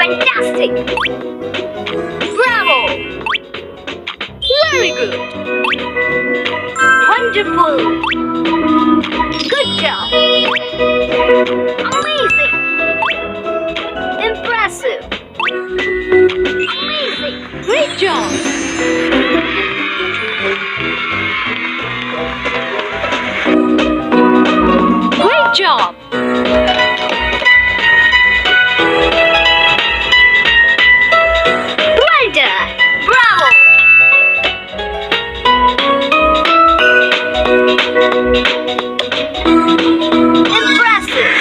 Fantastic! Bravo! Very good! Wonderful! Good job! Amazing! Impressive! Amazing! Great job! Great job! Well done! Bravo! Impressive!